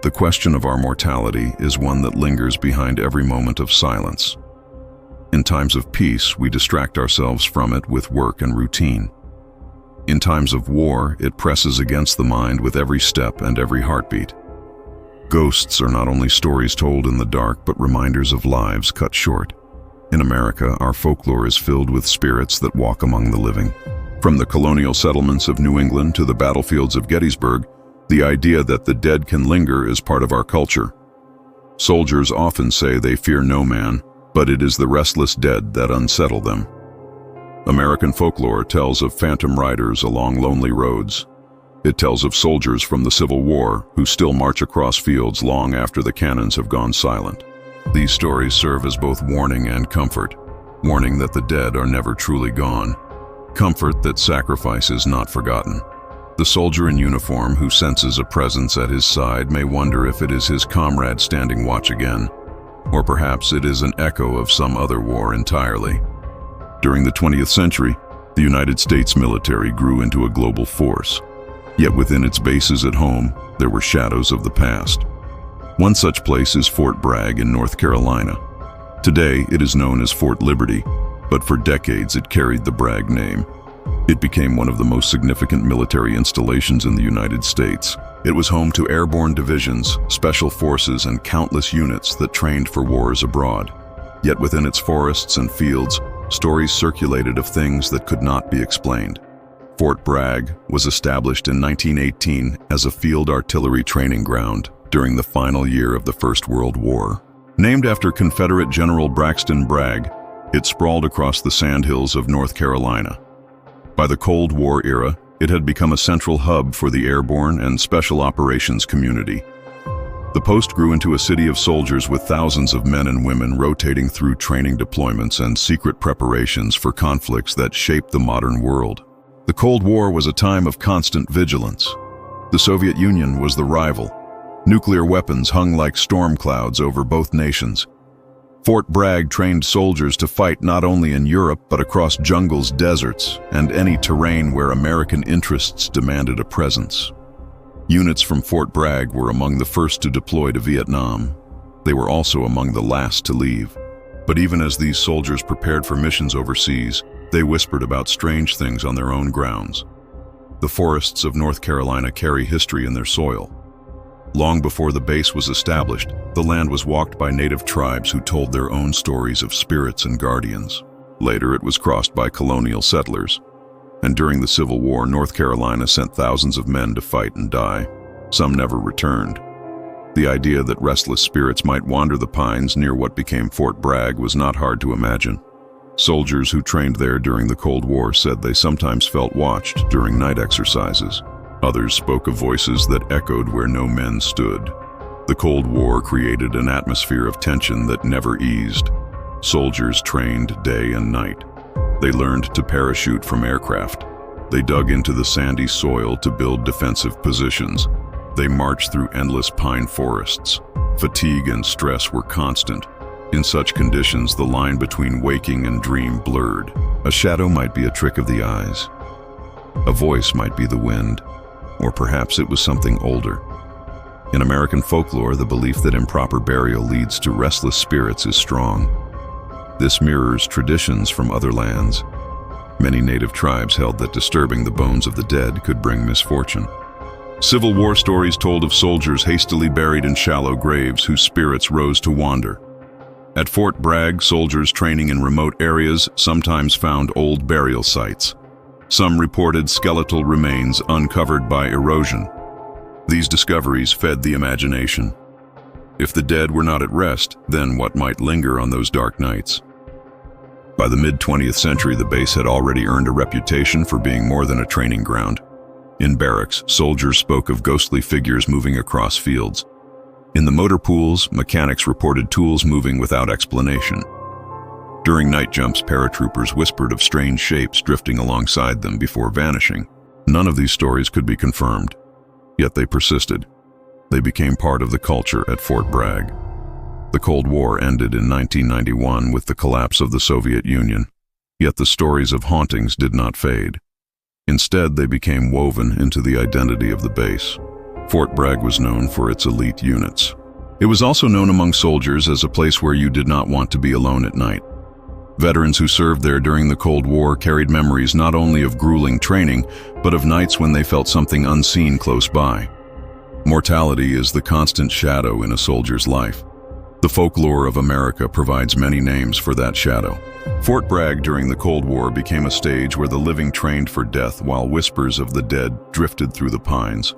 The question of our mortality is one that lingers behind every moment of silence. In times of peace, we distract ourselves from it with work and routine. In times of war, it presses against the mind with every step and every heartbeat. Ghosts are not only stories told in the dark, but reminders of lives cut short. In America, our folklore is filled with spirits that walk among the living. From the colonial settlements of New England to the battlefields of Gettysburg, the idea that the dead can linger is part of our culture. Soldiers often say they fear no man, but it is the restless dead that unsettle them. American folklore tells of phantom riders along lonely roads. It tells of soldiers from the Civil War who still march across fields long after the cannons have gone silent. These stories serve as both warning and comfort. Warning that the dead are never truly gone. Comfort that sacrifice is not forgotten. The soldier in uniform who senses a presence at his side may wonder if it is his comrade standing watch again, or perhaps it is an echo of some other war entirely. During the 20th century, the United States military grew into a global force. Yet within its bases at home, there were shadows of the past. One such place is Fort Bragg in North Carolina. Today, it is known as Fort Liberty, but for decades it carried the Bragg name. It became one of the most significant military installations in the United States. It was home to airborne divisions, special forces, and countless units that trained for wars abroad. Yet within its forests and fields, stories circulated of things that could not be explained. Fort Bragg was established in 1918 as a field artillery training ground during the final year of the First World War. Named after Confederate General Braxton Bragg, it sprawled across the sandhills of North Carolina. By the Cold War era, it had become a central hub for the airborne and special operations community. The post grew into a city of soldiers with thousands of men and women rotating through training deployments and secret preparations for conflicts that shaped the modern world. The Cold War was a time of constant vigilance. The Soviet Union was the rival. Nuclear weapons hung like storm clouds over both nations. Fort Bragg trained soldiers to fight not only in Europe but across jungles, deserts, and any terrain where American interests demanded a presence. Units from Fort Bragg were among the first to deploy to Vietnam. They were also among the last to leave. But even as these soldiers prepared for missions overseas, they whispered about strange things on their own grounds. The forests of North Carolina carry history in their soil. Long before the base was established, the land was walked by native tribes who told their own stories of spirits and guardians. Later, it was crossed by colonial settlers. And during the Civil War, North Carolina sent thousands of men to fight and die. Some never returned. The idea that restless spirits might wander the pines near what became Fort Bragg was not hard to imagine. Soldiers who trained there during the Cold War said they sometimes felt watched during night exercises. Others spoke of voices that echoed where no men stood. The Cold War created an atmosphere of tension that never eased. Soldiers trained day and night. They learned to parachute from aircraft. They dug into the sandy soil to build defensive positions. They marched through endless pine forests. Fatigue and stress were constant. In such conditions, the line between waking and dream blurred. A shadow might be a trick of the eyes. A voice might be the wind. Or perhaps it was something older. In American folklore, the belief that improper burial leads to restless spirits is strong. This mirrors traditions from other lands. Many native tribes held that disturbing the bones of the dead could bring misfortune. Civil War stories told of soldiers hastily buried in shallow graves whose spirits rose to wander. At Fort Bragg, soldiers training in remote areas sometimes found old burial sites. Some reported skeletal remains uncovered by erosion. These discoveries fed the imagination. If the dead were not at rest, then what might linger on those dark nights? By the mid-20th century, the base had already earned a reputation for being more than a training ground. In barracks, soldiers spoke of ghostly figures moving across fields. In the motor pools, mechanics reported tools moving without explanation. During night jumps, paratroopers whispered of strange shapes drifting alongside them before vanishing. None of these stories could be confirmed, yet they persisted. They became part of the culture at Fort Bragg. The Cold War ended in 1991 with the collapse of the Soviet Union, yet the stories of hauntings did not fade. Instead, they became woven into the identity of the base. Fort Bragg was known for its elite units. It was also known among soldiers as a place where you did not want to be alone at night. Veterans who served there during the Cold War carried memories not only of grueling training, but of nights when they felt something unseen close by. Mortality is the constant shadow in a soldier's life. The folklore of America provides many names for that shadow. Fort Bragg during the Cold War became a stage where the living trained for death while whispers of the dead drifted through the pines.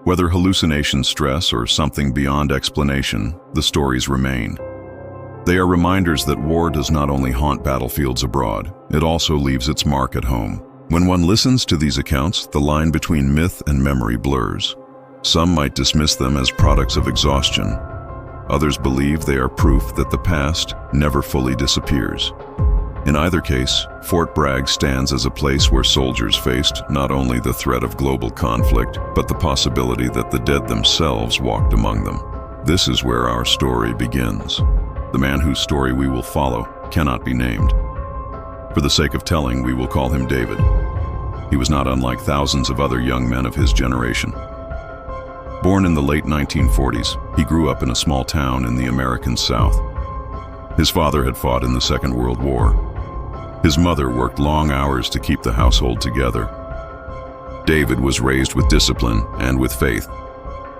Whether hallucination, stress, or something beyond explanation, the stories remain. They are reminders that war does not only haunt battlefields abroad, it also leaves its mark at home. When one listens to these accounts, the line between myth and memory blurs. Some might dismiss them as products of exhaustion. Others believe they are proof that the past never fully disappears. In either case, Fort Bragg stands as a place where soldiers faced not only the threat of global conflict, but the possibility that the dead themselves walked among them. This is where our story begins. The man whose story we will follow cannot be named. For the sake of telling, we will call him David. He was not unlike thousands of other young men of his generation. Born in the late 1940s, he grew up in a small town in the American South. His father had fought in the Second World War. His mother worked long hours to keep the household together. David was raised with discipline and with faith.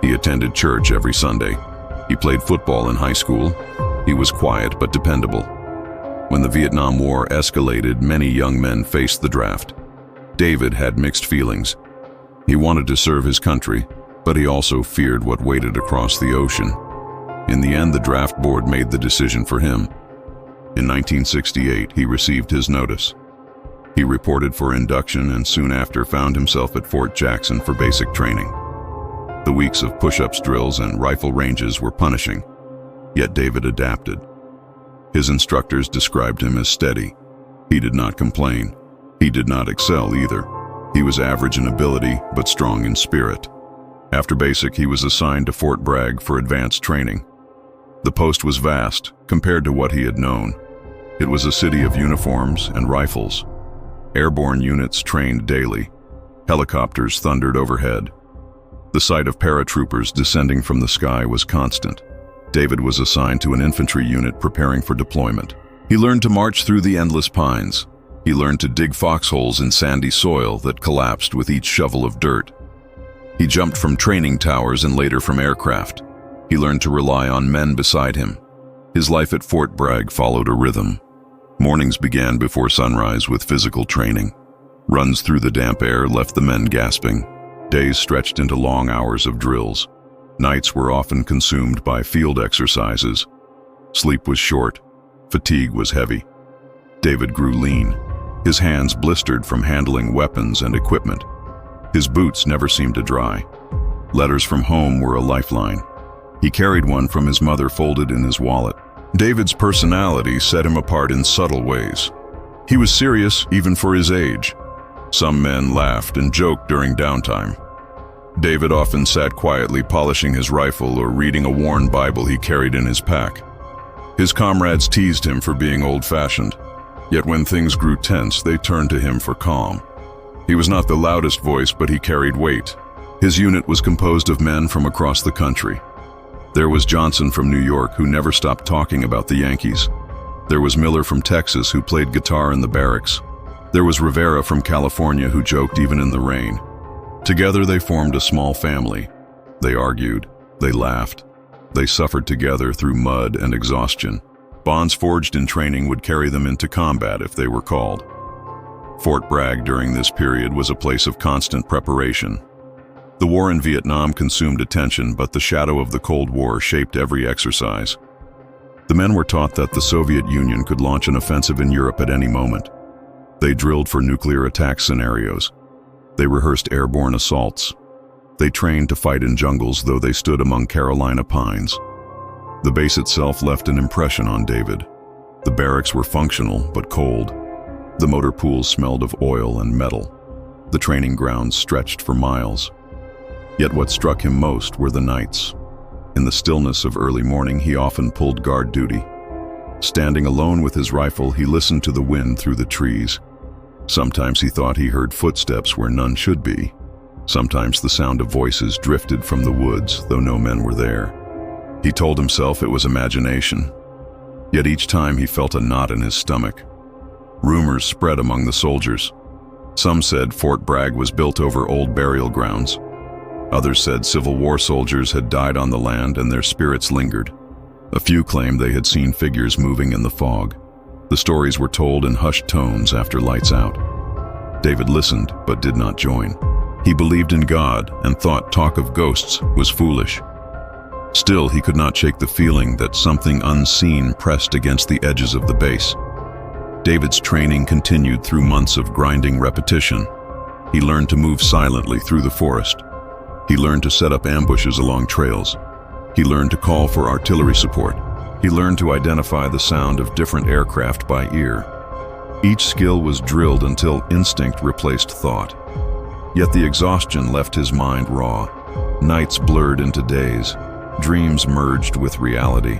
He attended church every Sunday. He played football in high school. He was quiet but dependable. When the Vietnam War escalated, many young men faced the draft. David had mixed feelings. He wanted to serve his country, but he also feared what waited across the ocean. In the end, the draft board made the decision for him. In 1968, he received his notice. He reported for induction and soon after found himself at Fort Jackson for basic training. The weeks of push-ups drills and rifle ranges were punishing, yet David adapted. His instructors described him as steady. He did not complain. He did not excel either. He was average in ability, but strong in spirit. After basic, he was assigned to Fort Bragg for advanced training. The post was vast compared to what he had known. It was a city of uniforms and rifles. Airborne units trained daily. Helicopters thundered overhead. The sight of paratroopers descending from the sky was constant. David was assigned to an infantry unit preparing for deployment. He learned to march through the endless pines. He learned to dig foxholes in sandy soil that collapsed with each shovel of dirt. He jumped from training towers and later from aircraft. He learned to rely on men beside him. His life at Fort Bragg followed a rhythm. Mornings began before sunrise with physical training. Runs through the damp air left the men gasping. Days stretched into long hours of drills. Nights were often consumed by field exercises. Sleep was short. Fatigue was heavy. David grew lean. His hands blistered from handling weapons and equipment. His boots never seemed to dry. Letters from home were a lifeline. He carried one from his mother folded in his wallet. David's personality set him apart in subtle ways. He was serious even for his age. Some men laughed and joked during downtime. David often sat quietly polishing his rifle or reading a worn Bible he carried in his pack. His comrades teased him for being old-fashioned, yet when things grew tense, they turned to him for calm. He was not the loudest voice, but he carried weight. His unit was composed of men from across the country. There was Johnson from New York, who never stopped talking about the Yankees. There was Miller from Texas, who played guitar in the barracks. There was Rivera from California, who joked even in the rain. Together they formed a small family. They argued, they laughed, they suffered together through mud and exhaustion. Bonds forged in training would carry them into combat if they were called. Fort Bragg during this period was a place of constant preparation. The war in Vietnam consumed attention, but the shadow of the Cold War shaped every exercise. The men were taught that the Soviet Union could launch an offensive in Europe at any moment. They drilled for nuclear attack scenarios. They rehearsed airborne assaults. They trained to fight in jungles, though they stood among Carolina pines. The base itself left an impression on David. The barracks were functional but cold. The motor pools smelled of oil and metal. The training grounds stretched for miles. Yet what struck him most were the nights. In the stillness of early morning, he often pulled guard duty. Standing alone with his rifle, he listened to the wind through the trees. Sometimes he thought he heard footsteps where none should be. Sometimes the sound of voices drifted from the woods, though no men were there. He told himself it was imagination, yet each time he felt a knot in his stomach. Rumors spread among the soldiers. Some said Fort Bragg was built over old burial grounds. Others said Civil War soldiers had died on the land and their spirits lingered. A few claimed they had seen figures moving in the fog. The stories were told in hushed tones after lights out. David listened but did not join. He believed in God and thought talk of ghosts was foolish. Still, he could not shake the feeling that something unseen pressed against the edges of the base. David's training continued through months of grinding repetition. He learned to move silently through the forest. He learned to set up ambushes along trails. He learned to call for artillery support. He learned to identify the sound of different aircraft by ear. Each skill was drilled until instinct replaced thought. Yet the exhaustion left his mind raw. Nights blurred into days. Dreams merged with reality.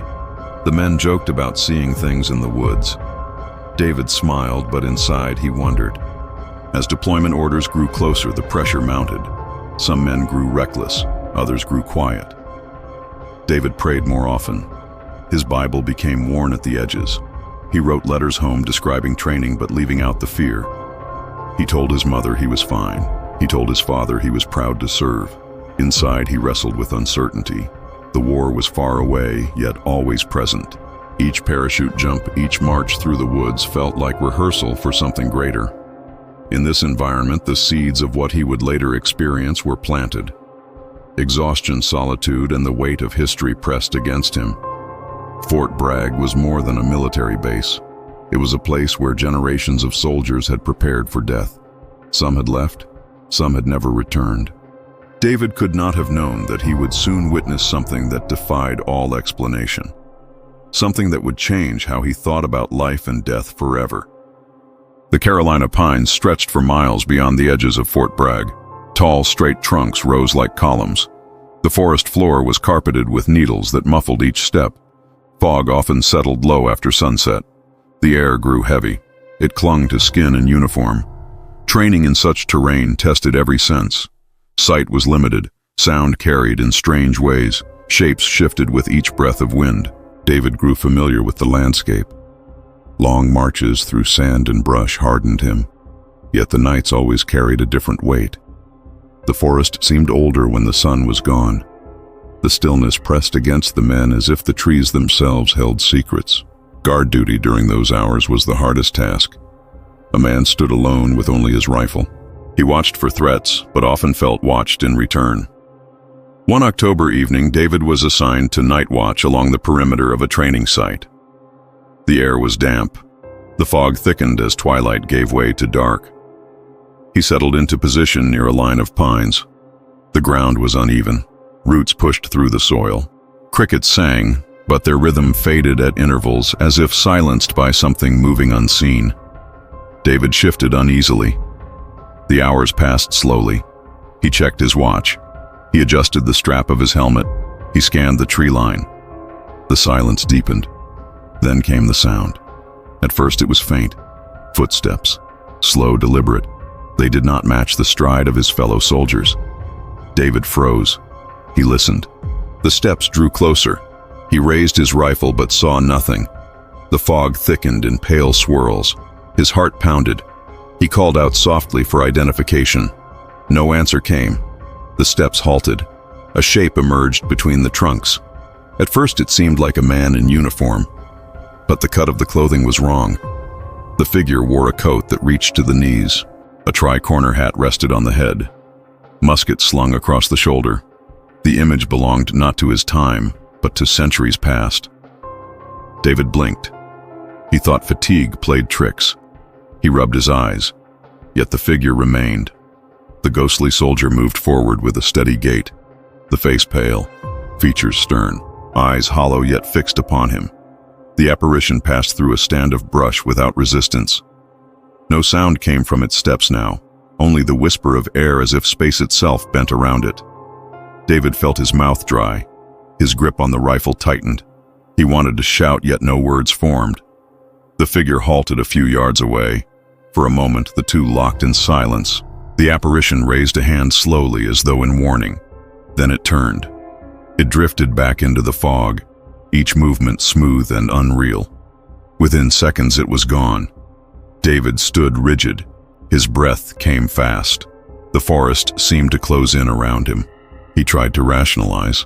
The men joked about seeing things in the woods. David smiled, but inside he wondered. As deployment orders grew closer, the pressure mounted. Some men grew reckless, others grew quiet. David prayed more often. His Bible became worn at the edges. He wrote letters home describing training but leaving out the fear. He told his mother he was fine. He told his father he was proud to serve. Inside, he wrestled with uncertainty. The war was far away, yet always present. Each parachute jump, each march through the woods felt like rehearsal for something greater. In this environment, the seeds of what he would later experience were planted. Exhaustion, solitude, and the weight of history pressed against him. Fort Bragg was more than a military base. It was a place where generations of soldiers had prepared for death. Some had left, some had never returned. David could not have known that he would soon witness something that defied all explanation. Something that would change how he thought about life and death forever. The Carolina pines stretched for miles beyond the edges of Fort Bragg. Tall, straight trunks rose like columns. The forest floor was carpeted with needles that muffled each step. Fog often settled low after sunset. The air grew heavy. It clung to skin and uniform. Training in such terrain tested every sense. Sight was limited. Sound carried in strange ways. Shapes shifted with each breath of wind. David grew familiar with the landscape. Long marches through sand and brush hardened him. Yet the nights always carried a different weight. The forest seemed older when the sun was gone. The stillness pressed against the men as if the trees themselves held secrets. Guard duty during those hours was the hardest task. A man stood alone with only his rifle. He watched for threats, but often felt watched in return. One October evening, David was assigned to night watch along the perimeter of a training site. The air was damp. The fog thickened as twilight gave way to dark. He settled into position near a line of pines. The ground was uneven. Roots pushed through the soil. Crickets sang, but their rhythm faded at intervals as if silenced by something moving unseen. David shifted uneasily. The hours passed slowly. He checked his watch. He adjusted the strap of his helmet. He scanned the tree line. The silence deepened. Then came the sound. At first it was faint. Footsteps. Slow, deliberate. They did not match the stride of his fellow soldiers. David froze. He listened. The steps drew closer. He raised his rifle but saw nothing. The fog thickened in pale swirls. His heart pounded. He called out softly for identification. No answer came. The steps halted. A shape emerged between the trunks. At first it seemed like a man in uniform, but the cut of the clothing was wrong. The figure wore a coat that reached to the knees. A tri-corner hat rested on the head. Musket slung across the shoulder. The image belonged not to his time, but to centuries past. David blinked. He thought fatigue played tricks. He rubbed his eyes, yet the figure remained. The ghostly soldier moved forward with a steady gait, the face pale, features stern, eyes hollow yet fixed upon him. The apparition passed through a stand of brush without resistance. No sound came from its steps now, only the whisper of air as if space itself bent around it. David felt his mouth dry. His grip on the rifle tightened. He wanted to shout, yet no words formed. The figure halted a few yards away. For a moment, the two locked in silence. The apparition raised a hand slowly as though in warning. Then it turned. It drifted back into the fog, each movement smooth and unreal. Within seconds it was gone. David stood rigid. His breath came fast. The forest seemed to close in around him. He tried to rationalize.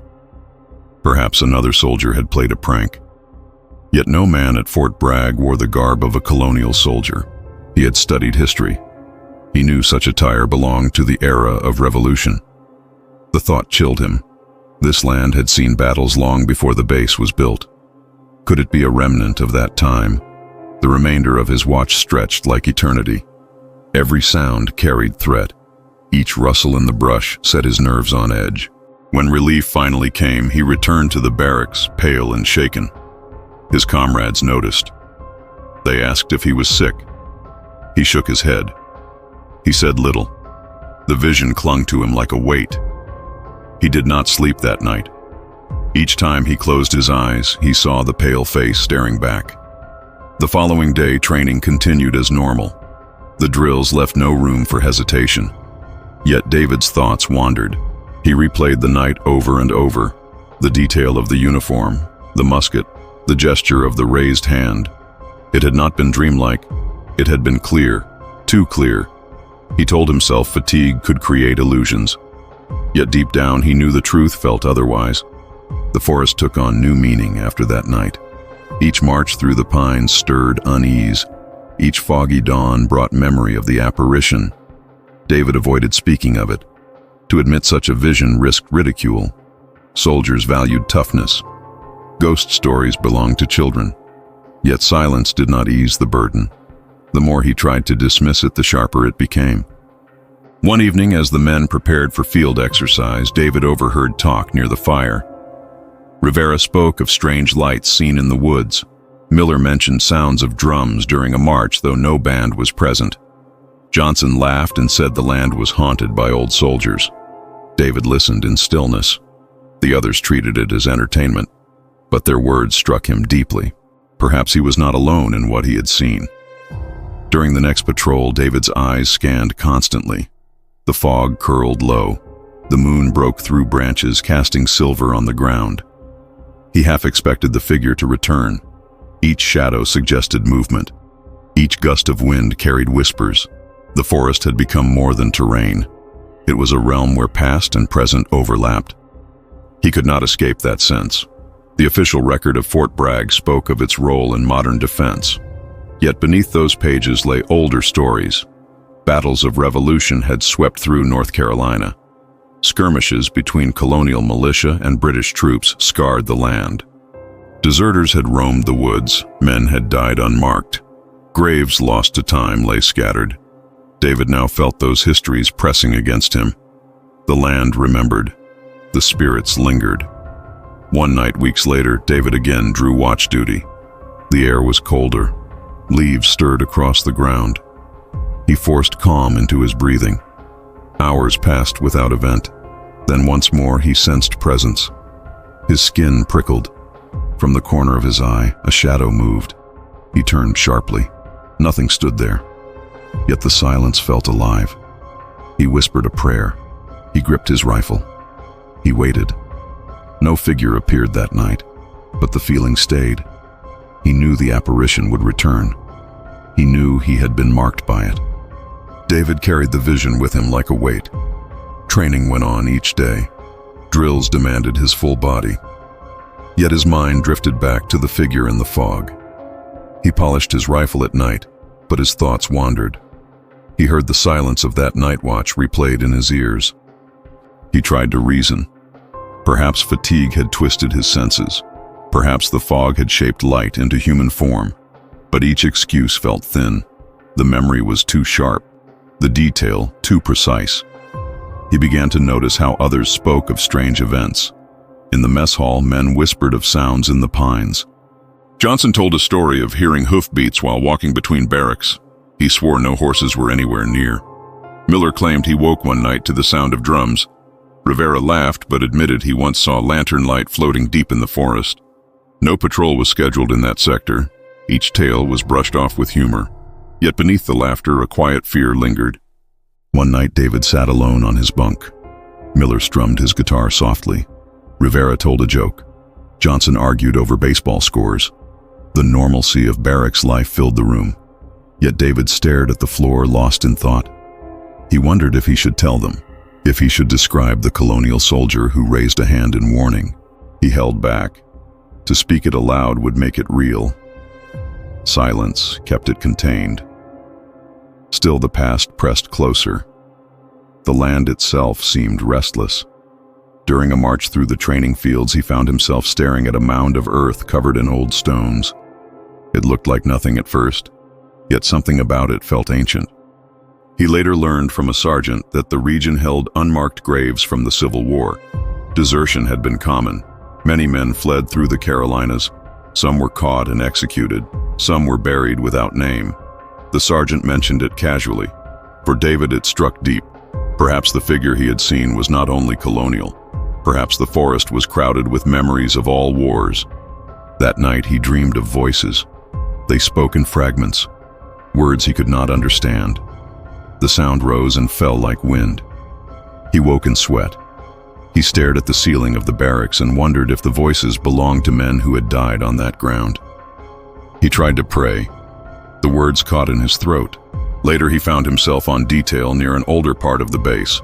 Perhaps another soldier had played a prank. Yet no man at Fort Bragg wore the garb of a colonial soldier. He had studied history. He knew such attire belonged to the era of revolution. The thought chilled him. This land had seen battles long before the base was built. Could it be a remnant of that time? The remainder of his watch stretched like eternity. Every sound carried threat. Each rustle in the brush set his nerves on edge. When relief finally came, he returned to the barracks, pale and shaken. His comrades noticed. They asked if he was sick. He shook his head. He said little. The vision clung to him like a weight. He did not sleep that night. Each time he closed his eyes, he saw the pale face staring back. The following day, training continued as normal. The drills left no room for hesitation. Yet David's thoughts wandered. He replayed the night over and over. The detail of the uniform, the musket, the gesture of the raised hand. It had not been dreamlike. It had been clear, too clear. He told himself fatigue could create illusions. Yet deep down he knew the truth felt otherwise. The forest took on new meaning after that night. Each march through the pines stirred unease. Each foggy dawn brought memory of the apparition. David avoided speaking of it. To admit such a vision risked ridicule. Soldiers valued toughness. Ghost stories belonged to children. Yet silence did not ease the burden. The more he tried to dismiss it, the sharper it became. One evening, as the men prepared for field exercise, David overheard talk near the fire. Rivera spoke of strange lights seen in the woods. Miller mentioned sounds of drums during a march, though no band was present. Johnson laughed and said the land was haunted by old soldiers. David listened in stillness. The others treated it as entertainment, but their words struck him deeply. Perhaps he was not alone in what he had seen. During the next patrol, David's eyes scanned constantly. The fog curled low. The moon broke through branches, casting silver on the ground. He half expected the figure to return. Each shadow suggested movement. Each gust of wind carried whispers. The forest had become more than terrain. It was a realm where past and present overlapped. He could not escape that sense. The official record of Fort Bragg spoke of its role in modern defense. Yet beneath those pages lay older stories. Battles of revolution had swept through North Carolina. Skirmishes between colonial militia and British troops scarred the land. Deserters had roamed the woods. Men had died unmarked. Graves lost to time lay scattered. David now felt those histories pressing against him. The land remembered. The spirits lingered. One night, weeks later, David again drew watch duty. The air was colder. Leaves stirred across the ground. He forced calm into his breathing. Hours passed without event. Then once more he sensed presence. His skin prickled. From the corner of his eye, a shadow moved. He turned sharply. Nothing stood there. Yet the silence felt alive. He whispered a prayer. He gripped his rifle. He waited. No figure appeared that night, but the feeling stayed. He knew the apparition would return. He knew he had been marked by it. David carried the vision with him like a weight. Training went on each day. Drills demanded his full body. Yet his mind drifted back to the figure in the fog. He polished his rifle at night, but his thoughts wandered. He heard the silence of that night watch replayed in his ears. He tried to reason. Perhaps fatigue had twisted his senses. Perhaps the fog had shaped light into human form. But each excuse felt thin. The memory was too sharp. The detail too precise. He began to notice how others spoke of strange events. In the mess hall, men whispered of sounds in the pines. Johnson told a story of hearing hoofbeats while walking between barracks. He swore no horses were anywhere near. Miller claimed he woke one night to the sound of drums. Rivera laughed but admitted he once saw lantern light floating deep in the forest. No patrol was scheduled in that sector. Each tale was brushed off with humor. Yet beneath the laughter, a quiet fear lingered. One night, David sat alone on his bunk. Miller strummed his guitar softly. Rivera told a joke. Johnson argued over baseball scores. The normalcy of barracks life filled the room. Yet David stared at the floor, lost in thought. He wondered if he should tell them, if he should describe the colonial soldier who raised a hand in warning. He held back. To speak it aloud would make it real. Silence kept it contained. Still, the past pressed closer. The land itself seemed restless. During a march through the training fields, he found himself staring at a mound of earth covered in old stones. It looked like nothing at first, yet something about it felt ancient. He later learned from a sergeant that the region held unmarked graves from the Civil War. Desertion had been common. Many men fled through the Carolinas. Some were caught and executed. Some were buried without name. The sergeant mentioned it casually. For David, it struck deep. Perhaps the figure he had seen was not only colonial. Perhaps the forest was crowded with memories of all wars. That night he dreamed of voices. They spoke in fragments, words he could not understand. The sound rose and fell like wind. He woke in sweat. He stared at the ceiling of the barracks and wondered if the voices belonged to men who had died on that ground. He tried to pray. The words caught in his throat. Later he found himself on detail near an older part of the base.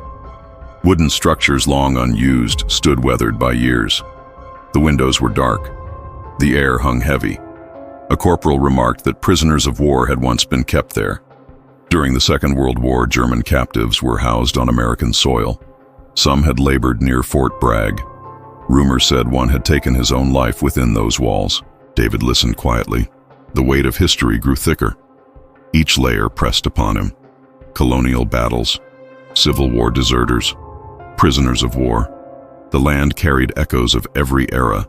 Wooden structures long unused stood weathered by years. The windows were dark. The air hung heavy. A corporal remarked that prisoners of war had once been kept there. During the Second World War, German captives were housed on American soil. Some had labored near Fort Bragg. Rumors said one had taken his own life within those walls. David listened quietly. The weight of history grew thicker. Each layer pressed upon him. Colonial battles, Civil War deserters, prisoners of war. The land carried echoes of every era.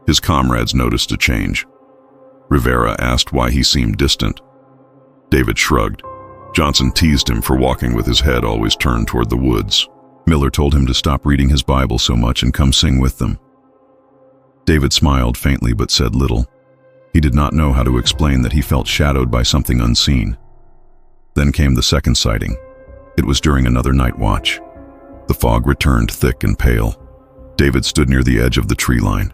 His comrades noticed a change. Rivera asked why he seemed distant. David shrugged. Johnson teased him for walking with his head always turned toward the woods. Miller told him to stop reading his Bible so much and come sing with them. David smiled faintly but said little. He did not know how to explain that he felt shadowed by something unseen. Then came the second sighting. It was during another night watch. The fog returned thick and pale. David stood near the edge of the tree line.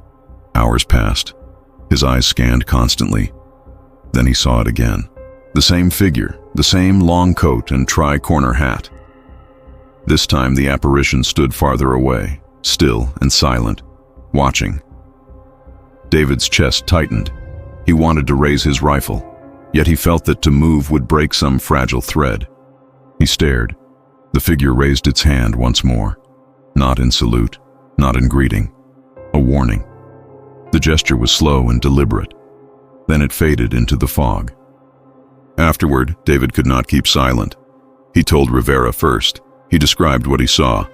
Hours passed. His eyes scanned constantly. Then he saw it again. The same figure, the same long coat and tri-corner hat. This time the apparition stood farther away, still and silent, watching. David's chest tightened. He wanted to raise his rifle, yet he felt that to move would break some fragile thread. He stared. The figure raised its hand once more. Not in salute, not in greeting. A warning. The gesture was slow and deliberate. Then it faded into the fog. Afterward, David could not keep silent. He told Rivera first. He described what he saw.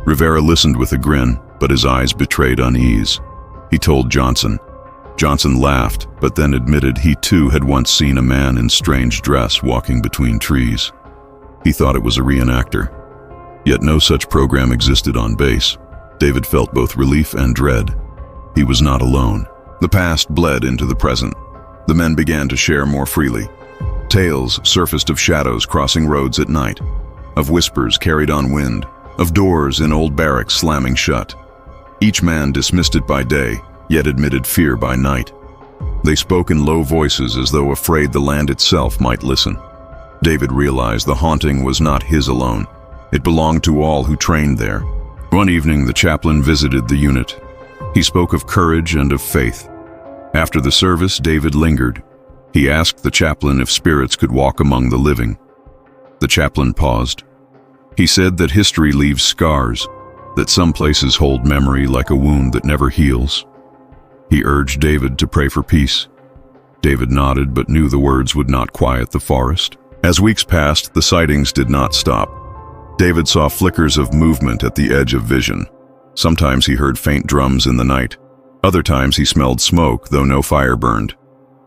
Rivera listened with a grin, but his eyes betrayed unease. He told Johnson. Johnson laughed, but then admitted he too had once seen a man in strange dress walking between trees. He thought it was a reenactor. Yet no such program existed on base. David felt both relief and dread. He was not alone. The past bled into the present. The men began to share more freely. Tales surfaced of shadows crossing roads at night, of whispers carried on wind, of doors in old barracks slamming shut. Each man dismissed it by day, yet admitted fear by night. They spoke in low voices as though afraid the land itself might listen. David realized the haunting was not his alone. It belonged to all who trained there. One evening, the chaplain visited the unit. He spoke of courage and of faith. After the service, David lingered. He asked the chaplain if spirits could walk among the living. The chaplain paused. He said that history leaves scars, that some places hold memory like a wound that never heals. He urged David to pray for peace. David nodded but knew the words would not quiet the forest. As weeks passed, the sightings did not stop. David saw flickers of movement at the edge of vision. Sometimes he heard faint drums in the night. Other times he smelled smoke, though no fire burned.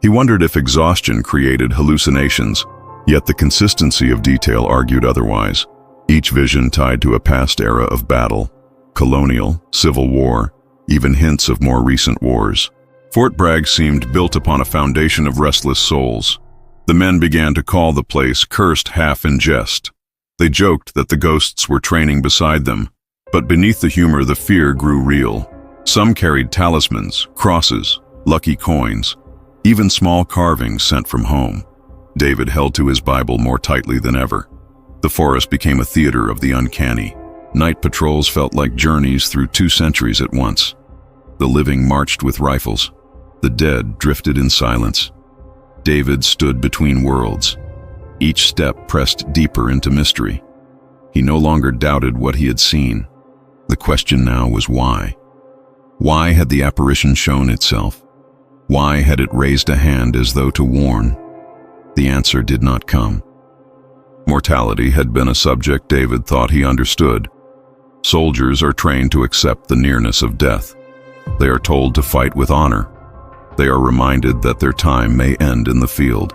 He wondered if exhaustion created hallucinations, yet the consistency of detail argued otherwise. Each vision tied to a past era of battle, colonial, Civil War, even hints of more recent wars. Fort Bragg seemed built upon a foundation of restless souls. The men began to call the place cursed half in jest. They joked that the ghosts were training beside them, but beneath the humor the fear grew real. Some carried talismans, crosses, lucky coins, even small carvings sent from home. David held to his Bible more tightly than ever. The forest became a theater of the uncanny. Night patrols felt like journeys through 2 centuries at once. The living marched with rifles. The dead drifted in silence. David stood between worlds. Each step pressed deeper into mystery. He no longer doubted what he had seen. The question now was why. Why had the apparition shown itself? Why had it raised a hand as though to warn? The answer did not come. Mortality had been a subject David thought he understood. Soldiers are trained to accept the nearness of death. They are told to fight with honor. They are reminded that their time may end in the field.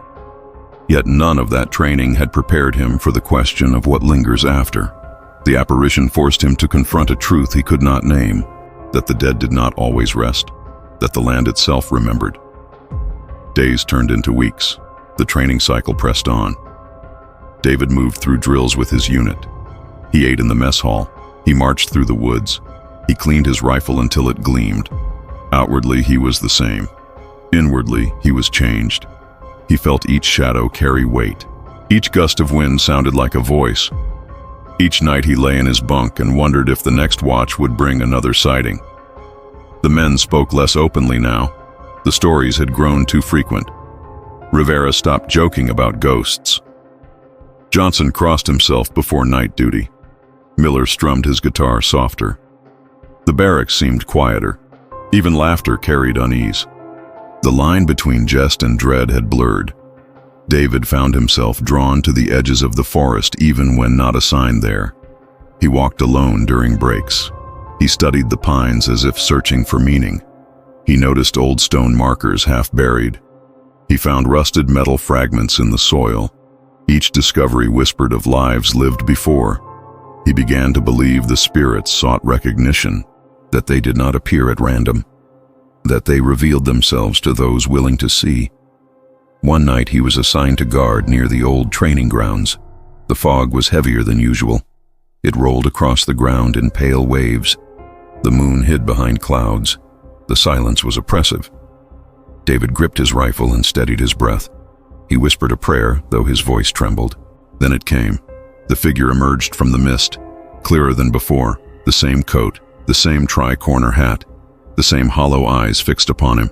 Yet none of that training had prepared him for the question of what lingers after. The apparition forced him to confront a truth he could not name, that the dead did not always rest, that the land itself remembered. Days turned into weeks. The training cycle pressed on. David moved through drills with his unit. He ate in the mess hall. He marched through the woods. He cleaned his rifle until it gleamed. Outwardly, he was the same. Inwardly, he was changed. He felt each shadow carry weight. Each gust of wind sounded like a voice. Each night he lay in his bunk and wondered if the next watch would bring another sighting. The men spoke less openly now. The stories had grown too frequent. Rivera stopped joking about ghosts. Johnson crossed himself before night duty. Miller strummed his guitar softer. The barracks seemed quieter. Even laughter carried unease. The line between jest and dread had blurred. David found himself drawn to the edges of the forest even when not assigned there. He walked alone during breaks. He studied the pines as if searching for meaning. He noticed old stone markers half buried. He found rusted metal fragments in the soil. Each discovery whispered of lives lived before. He began to believe the spirits sought recognition, that they did not appear at random, that they revealed themselves to those willing to see. One night he was assigned to guard near the old training grounds. The fog was heavier than usual. It rolled across the ground in pale waves. The moon hid behind clouds. The silence was oppressive. David gripped his rifle and steadied his breath. He whispered a prayer, though his voice trembled. Then it came. The figure emerged from the mist, clearer than before, the same coat, the same tri-corner hat, the same hollow eyes fixed upon him.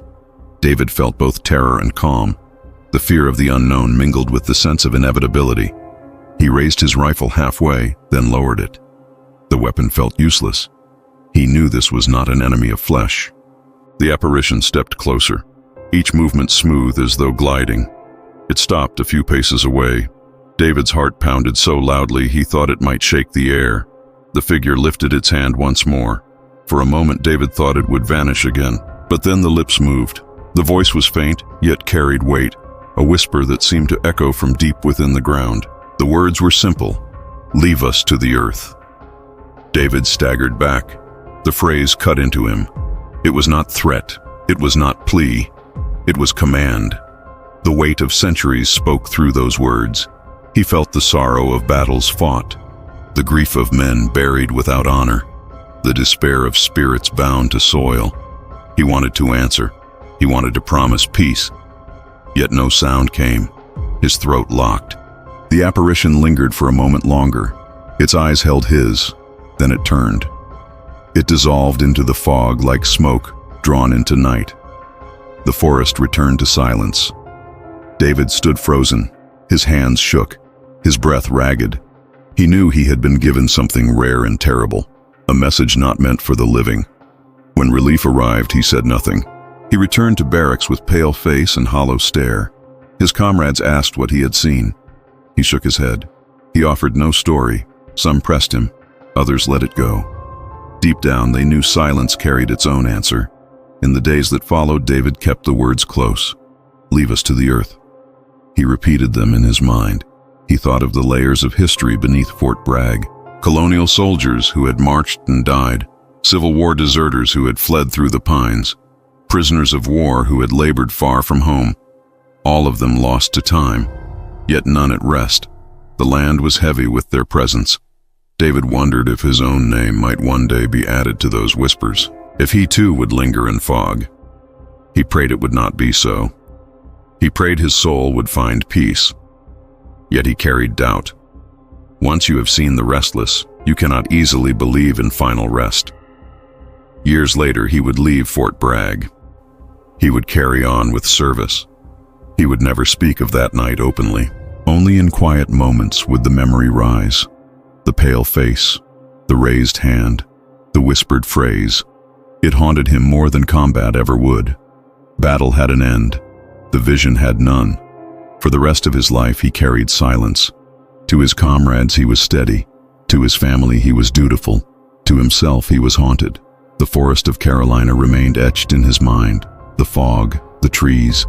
David felt both terror and calm. The fear of the unknown mingled with the sense of inevitability. He raised his rifle halfway, then lowered it. The weapon felt useless. He knew this was not an enemy of flesh. The apparition stepped closer, each movement smooth as though gliding. It stopped a few paces away. David's heart pounded so loudly he thought it might shake the air. The figure lifted its hand once more. For a moment David thought it would vanish again, but then the lips moved. The voice was faint, yet carried weight, a whisper that seemed to echo from deep within the ground. The words were simple: "Leave us to the earth." David staggered back. The phrase cut into him. It was not threat. It was not plea. It was command. The weight of centuries spoke through those words. He felt the sorrow of battles fought, the grief of men buried without honor, the despair of spirits bound to soil. He wanted to answer. He wanted to promise peace. Yet no sound came. His throat locked. The apparition lingered for a moment longer. Its eyes held his. Then it turned. It dissolved into the fog like smoke drawn into night. The forest returned to silence. David stood frozen. His hands shook, his breath ragged. He knew he had been given something rare and terrible, a message not meant for the living. When relief arrived, he said nothing. He returned to barracks with pale face and hollow stare. His comrades asked what he had seen. He shook his head. He offered no story. Some pressed him, others let it go. Deep down, they knew silence carried its own answer. In the days that followed, David kept the words close. "Leave us to the earth." He repeated them in his mind. He thought of the layers of history beneath Fort Bragg. Colonial soldiers who had marched and died. Civil War deserters who had fled through the pines. Prisoners of war who had labored far from home. All of them lost to time, yet none at rest. The land was heavy with their presence. David wondered if his own name might one day be added to those whispers, if he too would linger in fog. He prayed it would not be so. He prayed his soul would find peace. Yet he carried doubt. Once you have seen the Restless, you cannot easily believe in final rest. Years later, he would leave Fort Bragg. He would carry on with service. He would never speak of that night openly. Only in quiet moments would the memory rise. The pale face, the raised hand, the whispered phrase. It haunted him more than combat ever would. Battle had an end. The vision had none. For the rest of his life, he carried silence. To his comrades, he was steady. To his family, he was dutiful. To himself, he was haunted. The forest of Carolina remained etched in his mind. The fog, the trees,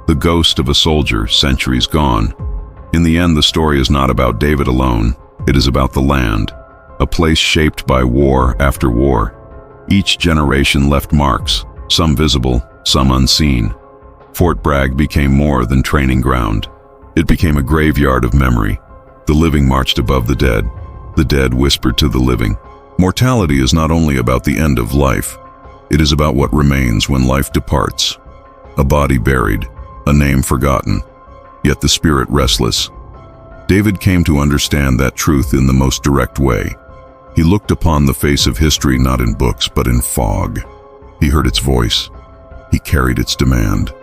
the ghost of a soldier centuries gone. In the end, the story is not about David alone. It is about the land, a place shaped by war after war. Each generation left marks, some visible, some unseen. Fort Bragg became more than training ground. It became a graveyard of memory. The living marched above the dead whispered to the living. Mortality is not only about the end of life, it is about what remains when life departs. A body buried, a name forgotten, yet the spirit restless. David came to understand that truth in the most direct way. He looked upon the face of history not in books but in fog. He heard its voice. He carried its demand.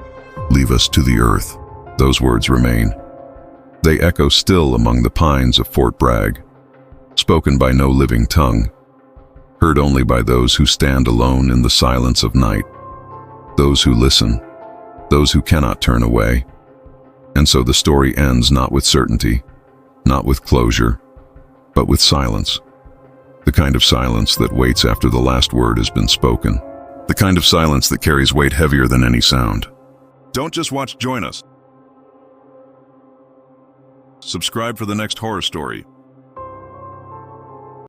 Leave us to the earth. Those words remain. They echo still among the pines of Fort Bragg, spoken by no living tongue, heard only by those who stand alone in the silence of night, those who listen, those who cannot turn away. And so the story ends not with certainty, not with closure, but with silence. The kind of silence that waits after the last word has been spoken. The kind of silence that carries weight heavier than any sound. Don't just watch, join us. Subscribe for the next horror story.